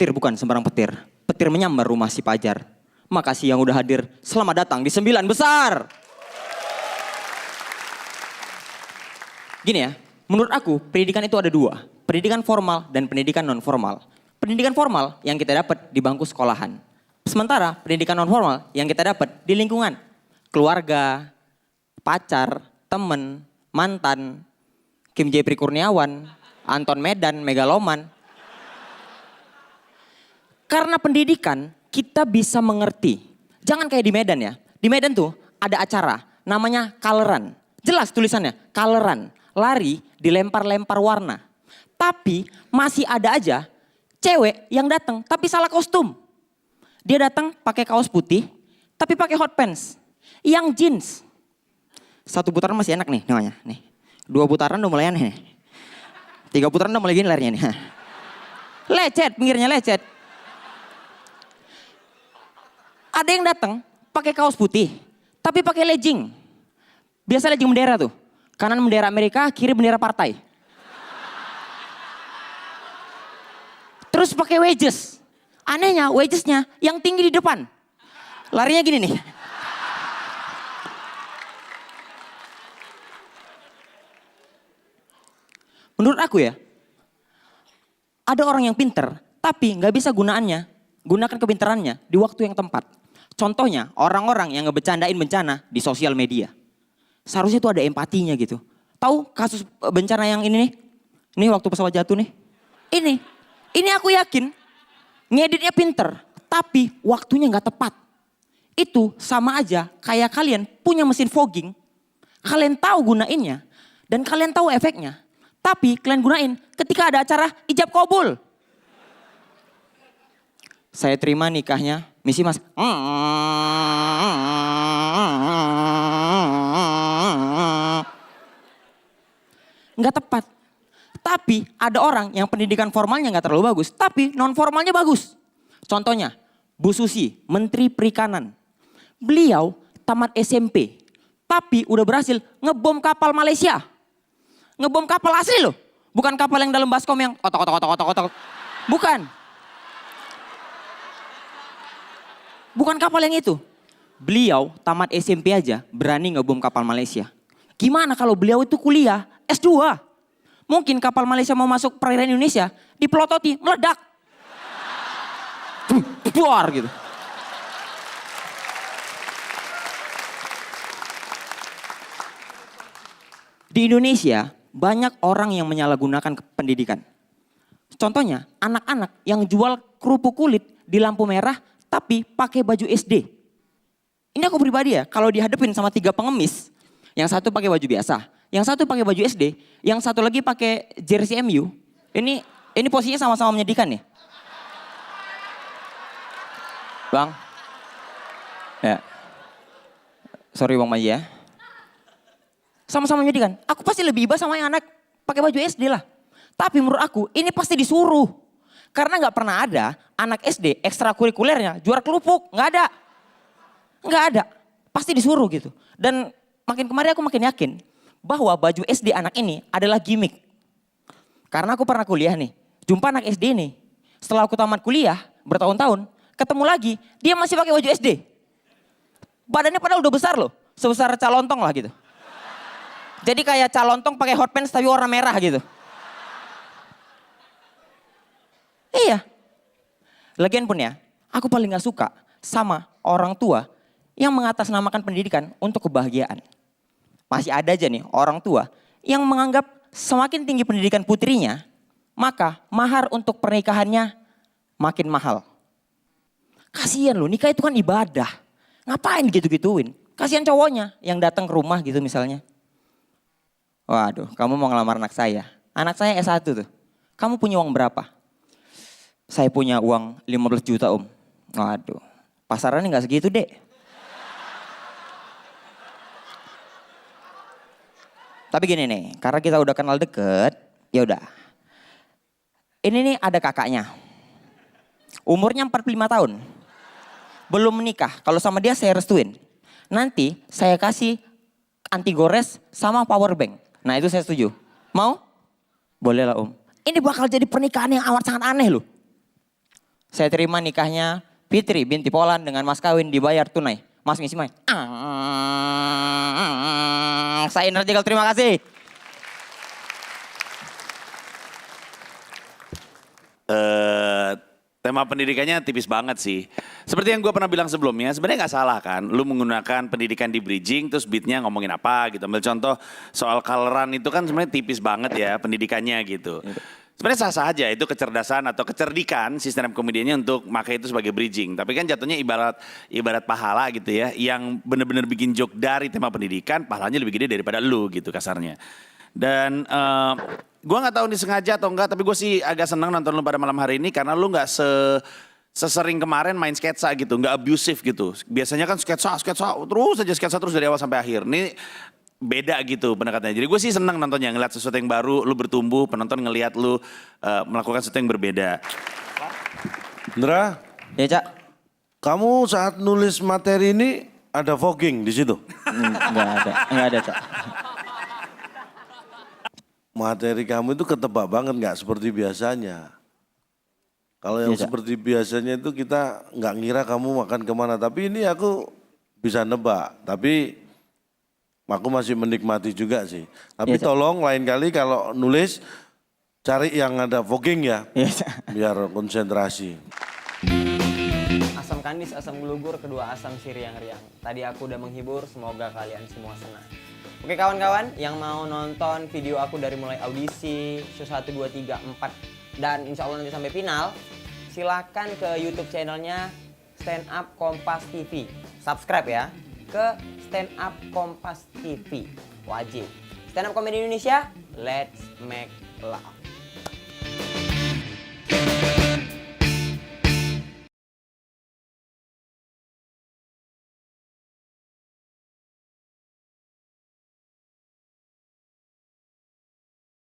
Petir bukan sembarang petir. Petir menyambar rumah si Pajar. Makasih yang udah hadir. Selamat datang di 9 besar. Gini ya, menurut aku pendidikan itu ada dua. Pendidikan formal dan pendidikan non formal. Pendidikan formal yang kita dapat di bangku sekolahan. Sementara pendidikan non formal yang kita dapat di lingkungan. Keluarga, pacar, temen, mantan, Kim Jepri Kurniawan, Anton Medan, Megaloman. Karena pendidikan kita bisa mengerti. Jangan kayak di Medan ya. Di Medan tuh ada acara namanya kaleran. Jelas tulisannya, kaleran. Lari dilempar-lempar warna. Tapi masih ada aja cewek yang datang tapi salah kostum. Dia datang pakai kaos putih tapi pakai hot pants. Yang jeans. Satu putaran masih enak nih namanya. Nih. 2 putaran udah mulai aneh nih. 3 putaran udah mulai gini larinya nih. Lecet, pinggirnya lecet. Ada yang datang pakai kaos putih tapi pakai legging. Biasa legging bendera tuh. Kanan bendera Amerika, kiri bendera partai. Terus pakai wedges. Anehnya wedgesnya yang tinggi di depan. Larinya gini nih. Menurut aku ya, ada orang yang pinter tapi nggak bisa gunakan kepintarannya di waktu yang tepat. Contohnya orang-orang yang ngebecandain bencana di sosial media. Seharusnya itu ada empatinya gitu. Tahu kasus bencana yang ini nih? Ini waktu pesawat jatuh nih. Ini aku yakin ngeditnya pinter, tapi waktunya nggak tepat. Itu sama aja kayak kalian punya mesin fogging, kalian tahu gunainnya dan kalian tahu efeknya, tapi kalian gunain ketika ada acara ijab kabul. Saya terima nikahnya, misi mas. Nggak tepat. Tapi ada orang yang pendidikan formalnya nggak terlalu bagus, tapi non formalnya bagus. Contohnya, Bu Susi, Menteri Perikanan. Beliau tamat SMP, tapi udah berhasil ngebom kapal Malaysia. Ngebom kapal asli loh, bukan kapal yang dalam baskom yang otok. Bukan. Bukan kapal yang itu. Beliau tamat SMP aja berani ngebom kapal Malaysia. Gimana kalau beliau itu kuliah S2? Mungkin kapal Malaysia mau masuk perairan Indonesia, dipelototi, meledak. Buar gitu. Di Indonesia banyak orang yang menyalahgunakan pendidikan. Contohnya anak-anak yang jual kerupuk kulit di lampu merah tapi pakai baju SD. Ini aku pribadi ya, kalau dihadapin sama 3 pengemis, yang satu pakai baju biasa, yang satu pakai baju SD, yang satu lagi pakai jersey MU. Ini posisinya sama-sama menyedihkan nih. Bang. Ya. Sorry Bang Maji ya. Sama-sama menyedihkan. Aku pasti lebih iba sama yang anak pakai baju SD lah. Tapi menurut aku ini pasti disuruh. Karena nggak pernah ada anak SD ekstrakurikulernya juara kerupuk. Nggak ada. Nggak ada. Pasti disuruh gitu. Dan makin kemarin aku makin yakin bahwa baju SD anak ini adalah gimmick. Karena aku pernah kuliah nih. Jumpa anak SD nih. Setelah aku tamat kuliah bertahun-tahun. Ketemu lagi. Dia masih pakai baju SD. Badannya padahal udah besar loh. Sebesar calontong lah gitu. Jadi kayak calontong pakai hot pants tapi warna merah gitu. Iya. Lagian pun ya, aku paling gak suka sama orang tua yang mengatasnamakan pendidikan untuk kebahagiaan. Masih ada aja nih orang tua yang menganggap semakin tinggi pendidikan putrinya, maka mahar untuk pernikahannya makin mahal. Kasian loh, nikah itu kan ibadah. Ngapain gitu-gituin? Kasian cowoknya yang datang ke rumah gitu misalnya. Waduh, kamu mau ngelamar anak saya. Anak saya S1 tuh. Kamu punya uang berapa? Saya punya uang 15 juta om. Waduh, pasarannya gak segitu dek. Tapi gini nih, karena kita udah kenal deket, ya udah. Ini nih ada kakaknya. Umurnya 45 tahun. Belum menikah, kalau sama dia saya restuin. Nanti saya kasih anti gores sama power bank. Nah itu saya setuju. Mau? Boleh lah om. Ini bakal jadi pernikahan yang amat sangat aneh loh. saya terima nikahnya Fitri binti Polan dengan mas kawin dibayar tunai. Mas ngisi main. Saya Energical, terima kasih. Tema pendidikannya tipis banget sih. Seperti yang gue pernah bilang sebelumnya, sebenarnya nggak salah kan. Lu menggunakan pendidikan di bridging, terus beatnya ngomongin apa gitu. Ambil contoh soal coloran itu kan sebenarnya tipis banget ya pendidikannya gitu. Sebenarnya sah-sah aja itu kecerdasan atau kecerdikan si stand up comediannya untuk pakai itu sebagai bridging. Tapi kan jatuhnya ibarat pahala gitu ya. Yang bener-bener bikin joke dari tema pendidikan, pahalanya lebih gede daripada lu gitu kasarnya. Dan gue nggak tahu ini sengaja atau enggak, tapi gue sih agak senang nonton lu pada malam hari ini karena lu nggak sesering kemarin main sketsa gitu, nggak abusif gitu. Biasanya kan sketsa terus aja sketsa terus dari awal sampai akhir. Ini beda gitu pendekatannya. Jadi gue sih senang nontonnya, ngeliat sesuatu yang baru, lu bertumbuh, penonton ngeliat lu melakukan sesuatu yang berbeda. Indra, Ya Cak. kamu saat nulis materi ini ada fogging di situ? Enggak ada Cak. Materi kamu itu ketebak banget nggak seperti biasanya. Kalau yang Iya, Cak. seperti biasanya itu kita nggak ngira kamu makan kemana. Tapi ini aku bisa nebak. Tapi aku masih menikmati juga sih. Tapi Iya, Cak. tolong lain kali kalau nulis cari yang ada fogging ya. Iya Cak. Biar konsentrasi. Asam kandis, asam gelugur, kedua asam siriang-riang. Tadi aku udah menghibur, semoga kalian semua senang. Oke kawan-kawan, yang mau nonton video aku dari mulai audisi, show 1, 2, 3, 4, dan insya Allah nanti sampai final, silakan ke YouTube channelnya Stand Up Kompas TV. Subscribe ya, ke Stand Up Kompas TV. Wajib. Stand Up Comedy Indonesia, let's make love.